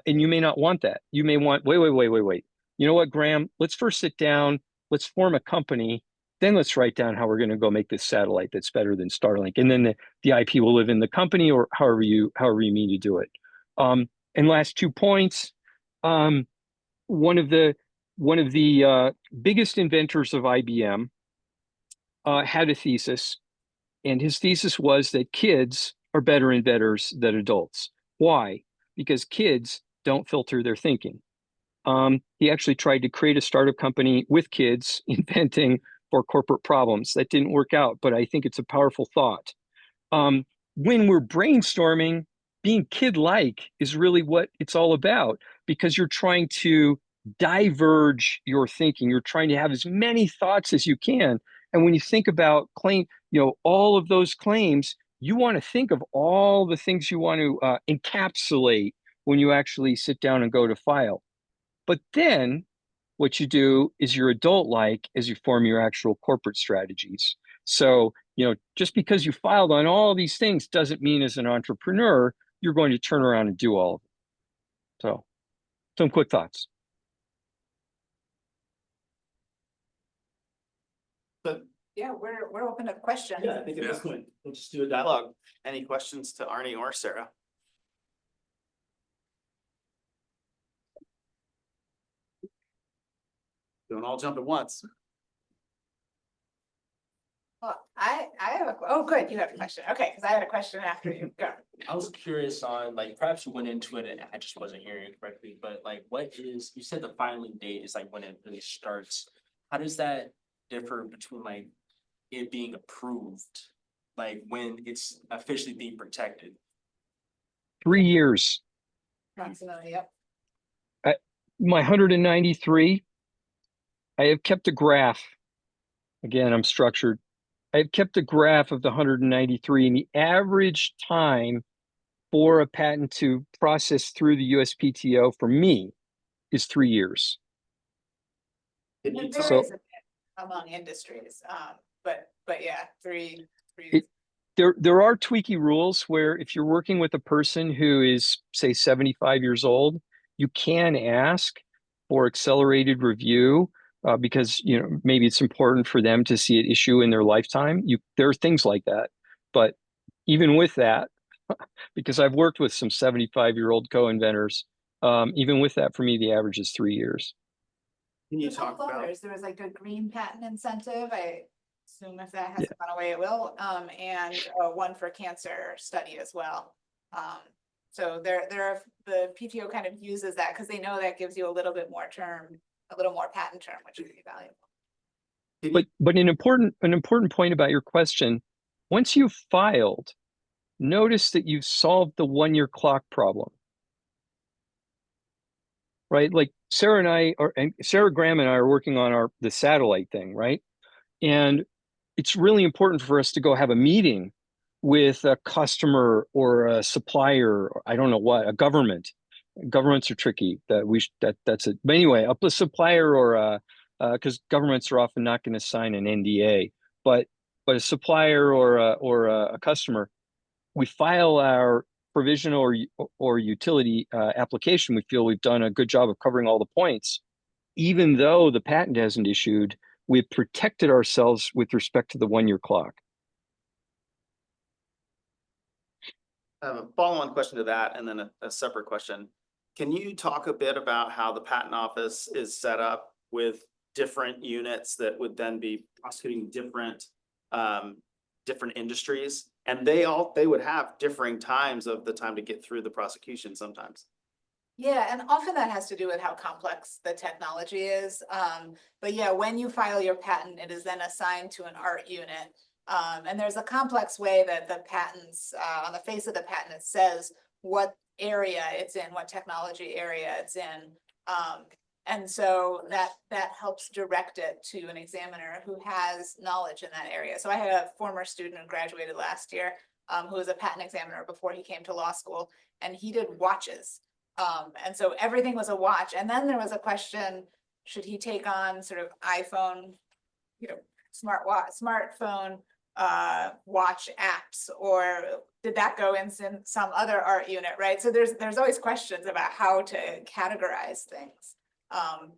And you may not want that. You may want, wait. You know what, Graham? Let's first sit down, let's form a company, then let's write down how we're going to go make this satellite that's better than Starlink. And then the IP will live in the company, or however you mean to do it. And last 2 points. One of the biggest inventors of IBM had a thesis, and his thesis was that kids are better inventors than adults. Why? Because kids don't filter their thinking. He actually tried to create a startup company with kids inventing for corporate problems. That didn't work out, but I think it's a powerful thought. When we're brainstorming, being kid-like is really what it's all about, because you're trying to diverge your thinking. You're trying to have as many thoughts as you can. And when you think about all of those claims, you want to think of all the things you want to encapsulate when you actually sit down and go to file. But then what you do is you're adult-like as you form your actual corporate strategies. So, just because you filed on all these things doesn't mean as an entrepreneur, you're going to turn around and do all of it. So, some quick thoughts. But Yeah, we're open to questions. yeah, I think at this point, we'll just do a dialogue. Any questions to Arne or Sarah? Don't all jump at once. Well, I have oh, good, you have a question. Okay, because I had a question after you. Go. I was curious on, like, perhaps you went into it and I just wasn't hearing it correctly, but like, you said the filing date is like when it really starts. How does that differ between like it being approved, like when it's officially being protected? 3 years. Approximately, yep. My 193, I have kept a graph. Again, I'm structured. I've kept a graph of the 193, and the average time for a patent to process through the USPTO for me is 3 years. It So varies a bit among industries, but yeah, three. There are tweaky rules where if you're working with a person who is, say, 75 years old, you can ask for accelerated review, because maybe it's important for them to see an issue in their lifetime. There are things like that, but even with that, because I've worked with some 75-year-old co-inventors, even with that, for me, the average is 3 years. Can you There's talk couple about? others. There was like a green patent incentive. I assume if that Yeah. hasn't gone away, it will. And one for cancer study as well. So the PTO kind of uses that because they know that gives you a little bit more term, a little more patent term, which would be valuable. But an important point about your question, once you've filed, notice that you've solved the 1-year clock problem. Right? Like Sarah Graham and I are working on the satellite thing, right? And it's really important for us to go have a meeting with a customer or a supplier, or I don't know what, a government. Governments are tricky. That's it. But anyway, a supplier or because governments are often not going to sign an NDA, but a supplier or a customer, we file our provisional or utility application. We feel we've done a good job of covering all the points, even though the patent hasn't issued. We've protected ourselves with respect to the 1-year clock. I have a follow-on question to that, and then a separate question. Can you talk a bit about how the patent office is set up with different units that would then be prosecuting different industries? And they would have differing times of the time to get through the prosecution sometimes. Yeah, and often that has to do with how complex the technology is. But yeah, when you file your patent, it is then assigned to an art unit. And there's a complex way that the patents, on the face of the patent, it says what area it's in, what technology area it's in. And so that helps direct it to an examiner who has knowledge in that area. So I had a former student who graduated last year, who was a patent examiner before he came to law school, and he did watches. And so everything was a watch. And then there was a question, should he take on sort of iPhone, smartphone, watch apps, or did that go in some other art unit, right? So there's always questions about how to categorize things.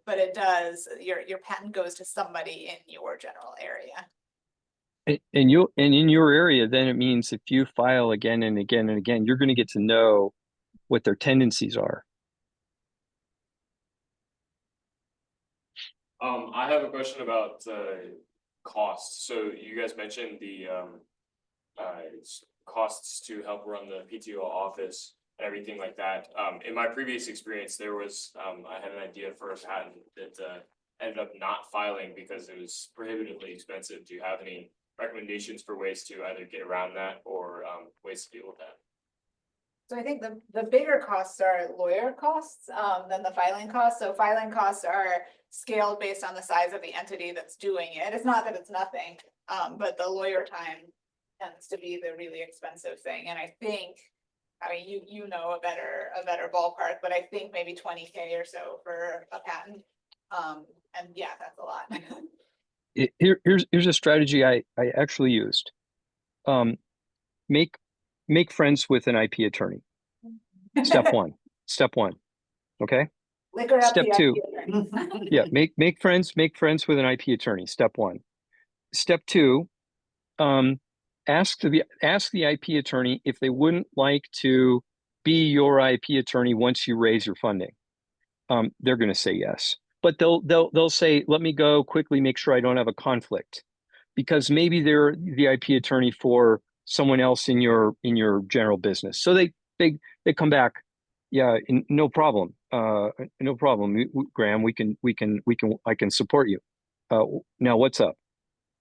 But it does, your patent goes to somebody in your general area. And in your area, then it means if you file again and again and again, you're going to get to know what their tendencies are. I have a question about costs. So you guys mentioned the costs to help run the PTO office and everything like that. In my previous experience, there was I had an idea for a patent that ended up not filing because it was prohibitively expensive. Do you have any recommendations for ways to either get around that or ways to deal with that? So I think the bigger costs are lawyer costs than the filing costs. So filing costs are scaled based on the size of the entity that's doing it. It's not that it's nothing, but the lawyer time tends to be the really expensive thing. And I think, I mean, you know a better ballpark, but I think maybe 20K or so for a patent. And yeah, that's a lot. Here's a strategy I actually used. Make friends with an IP attorney. Step one. Okay. Liquor up Step the two. IP attorney. Yeah. Make friends with an IP attorney. Step one. Step two. Ask the IP attorney if they wouldn't like to be your IP attorney once you raise your funding. They're going to say yes, but they'll say, let me go quickly, make sure I don't have a conflict, because maybe they're the IP attorney for someone else in your general business. So they come back. Yeah, no problem. No problem, Graham. I can support you. Now what's up?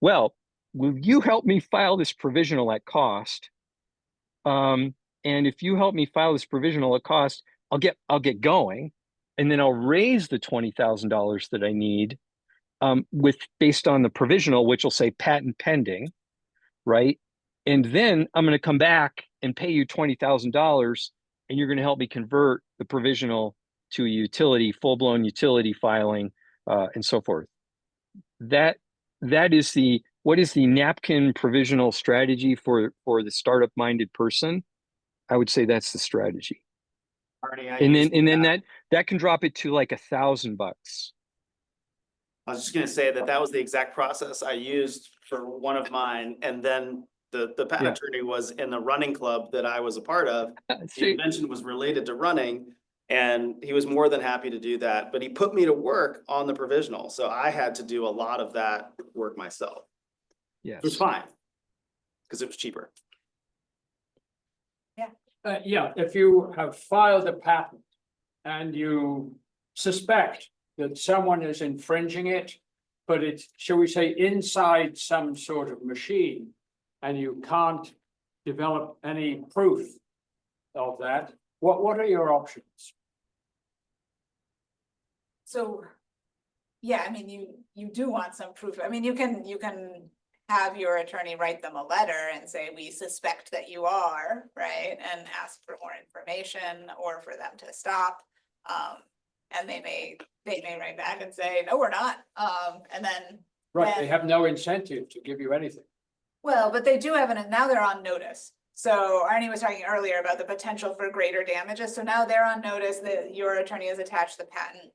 Well, will you help me file this provisional at cost? And if you help me file this provisional at cost, I'll get going, and then I'll raise the $20,000 that I need based on the provisional, which will say patent pending, right? And then I'm going to come back and pay you $20,000, and you're going to help me convert the provisional to a utility, full-blown utility filing, and so forth. That is what is the napkin provisional strategy for the startup-minded person? I would say that's the strategy. Arne, And then that can drop it to like $1,000. I was just gonna say that was the exact process I used for one of mine, and then the patent attorney was in the running club that I was a part of. The invention was related to running, and he was more than happy to do that, but he put me to work on the provisional, so I had to do a lot of that work myself. Yes. It was fine, because it was cheaper. Yeah, if you have filed a patent and you suspect that someone is infringing it, but it's, shall we say, inside some sort of machine, and you can't develop any proof of that, what are your options? So, yeah, I mean, you do want some proof. I mean, you can have your attorney write them a letter and say, we suspect that you are, right? And ask for more information or for them to stop. And they may write back and say, no, we're not. And then. Right, they have no incentive to give you anything. Well, but they do have now they're on notice. So Arne was talking earlier about the potential for greater damages. So now they're on notice that your attorney has attached the patent.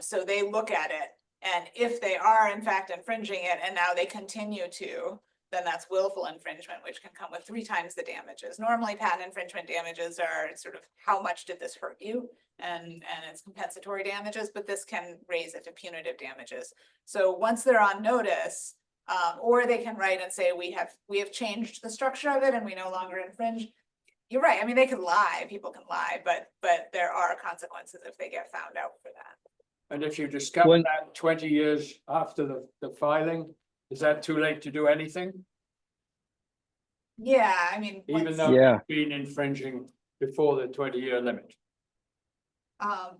So they look at it, and if they are in fact infringing it, and now they continue to, then that's willful infringement, which can come with 3 times the damages. Normally, patent infringement damages are sort of how much did this hurt you? And it's compensatory damages, but this can raise it to punitive damages. So once they're on notice, or they can write and say, we have changed the structure of it and we no longer infringe. You're right. I mean, they can lie, people can lie, but there are consequences if they get found out for that. And if you discover One- that 20 years after the filing, is that too late to do anything? Yeah, I mean. Even once- though Yeah. you've been infringing before the 20-year limit?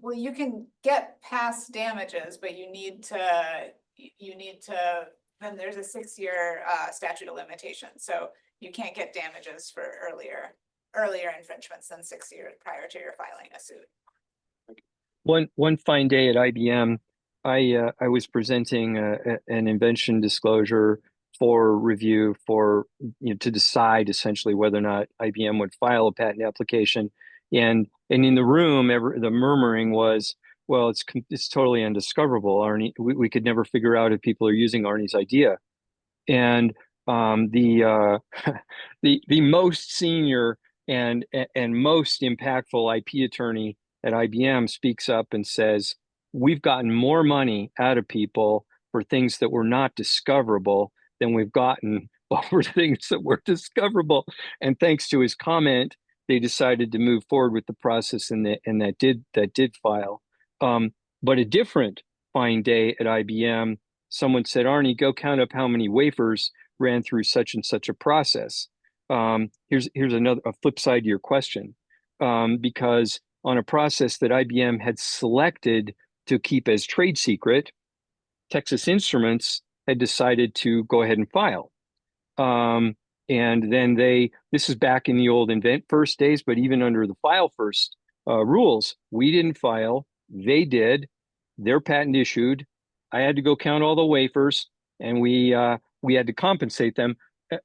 Well, you can get past damages, but you need to, then there's a 6-year statute of limitations. So you can't get damages for earlier infringements than 6 years prior to your filing a suit. One fine day at IBM, I was presenting an invention disclosure for review to decide essentially whether or not IBM would file a patent application. And in the room, the murmuring was, well, it's totally undiscoverable, Arne. We could never figure out if people are using Arne's idea. And the most senior and most impactful IP attorney at IBM speaks up and says, we've gotten more money out of people for things that were not discoverable than we've gotten over things that were discoverable. And thanks to his comment, they decided to move forward with the process, and that did file. But a different fine day at IBM, someone said, Arne, go count up how many wafers ran through such and such a process. Here's a flip side to your question, because on a process that IBM had selected to keep as trade secret, Texas Instruments had decided to go ahead and file. And then this is back in the old invent first days, but even under the file first rules, we didn't file, they did, their patent issued. I had to go count all the wafers, and we had to compensate them.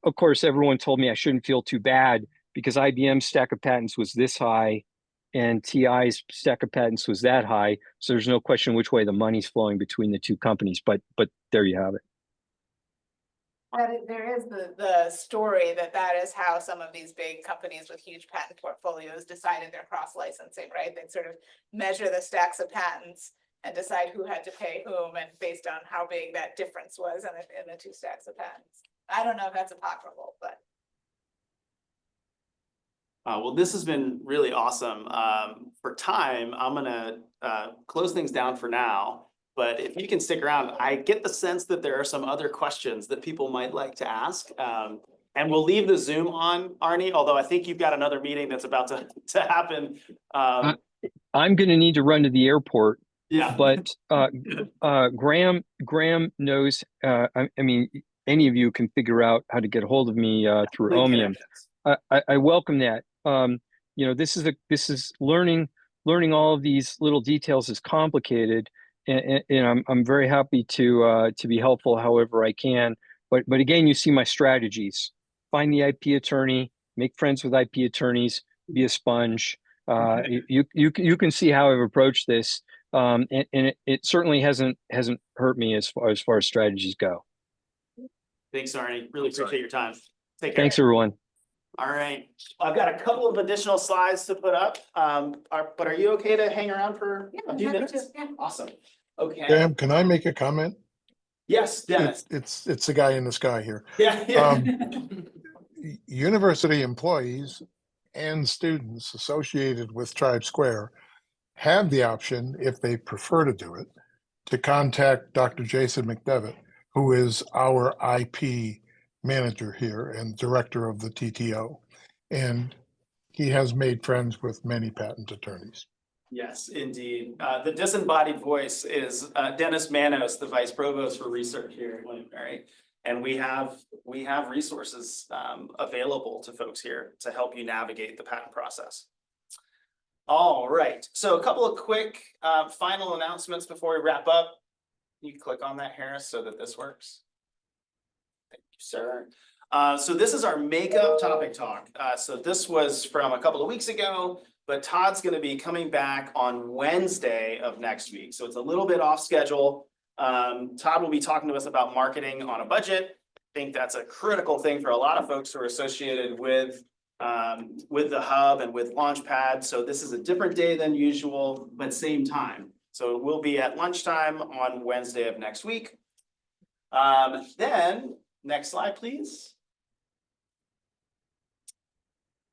Of course, everyone told me I shouldn't feel too bad because IBM's stack of patents was this high and TI's stack of patents was that high. So there's no question which way the money's flowing between the two companies, but there you have it. There is the story that is how some of these big companies with huge patent portfolios decided their cross-licensing, right? They'd sort of measure the stacks of patents and decide who had to pay whom, and based on how big that difference was in the 2 stacks of patents. I don't know if that's apocryphal, but. Well, this has been really awesome. For time, I'm gonna close things down for now. But if you can stick around, I get the sense that there are some other questions that people might like to ask. And we'll leave the Zoom on, Arne, although I think you've got another meeting that's about to happen. I'm going to need to run to the airport. Yeah. But Graham knows, I mean, any of you can figure out how to get a hold of me through Ohmium. I welcome that. This is learning all of these little details is complicated. And I'm very happy to be helpful however I can. But again, you see my strategies: find the IP attorney, make friends with IP attorneys, be a sponge. You can see how I've approached this, and it certainly hasn't hurt me as far as strategies go. Thanks, Arne. Really appreciate your time. Take care. Thanks, everyone. All right, I've got a couple of additional slides to put up. But are you okay to hang around for a few minutes? Yeah. Awesome. Okay. Graham, can I make a comment? Yes, Dennis. It's the guy in the sky here. Yeah. University employees and students associated with Tribe Square have the option, if they prefer to do it, to contact Dr. Jason McDevitt, who is our IP manager here and director of the TTO. And he has made friends with many patent attorneys. Yes, indeed. The disembodied voice is Dennis Manos, the Vice Provost for Research here at William & Mary. And we have resources available to folks here to help you navigate the patent process. All right, so a couple of quick final announcements before we wrap up. You can click on that, Harris, so that this works. Thank you, sir. So this is our makeup topic talk. So this was from a couple of weeks ago, but Todd's going to be coming back on Wednesday of next week. So it's a little bit off schedule. Todd will be talking to us about marketing on a budget. think that's a critical thing for a lot of folks who are associated with the hub and with Launchpad. So this is a different day than usual, but same time. So we'll be at lunchtime on Wednesday of next week. Then, next slide, please.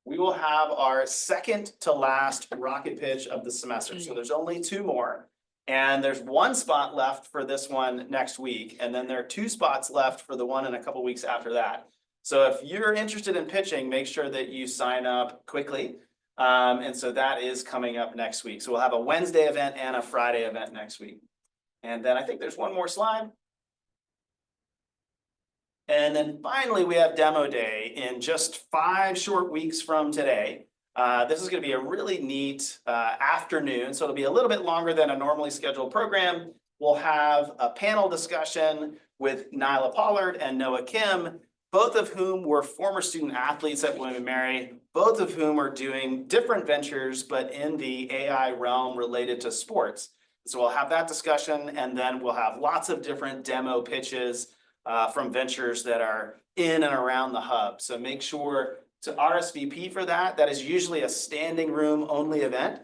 We will have our second to last rocket pitch of the semester. So there's only 2 more. And there's 1 spot left for this one next week. And then there are 2 spots left for the one in a couple weeks after that. So if you're interested in pitching, make sure that you sign up quickly. And so that is coming up next week. So we'll have a Wednesday event and a Friday event next week. And then I think there's one more slide. And then finally, we have demo day in just 5 short weeks from today. This is going to be a really neat afternoon. So it'll be a little bit longer than a normally scheduled program. We'll have a panel discussion with Nyla Pollard and Noah Kim, both of whom were former student athletes at William & Mary, both of whom are doing different ventures, but in the AI realm related to sports. So we'll have that discussion, and then we'll have lots of different demo pitches from ventures that are in and around the hub. So make sure to RSVP for that. That is usually a standing room only event.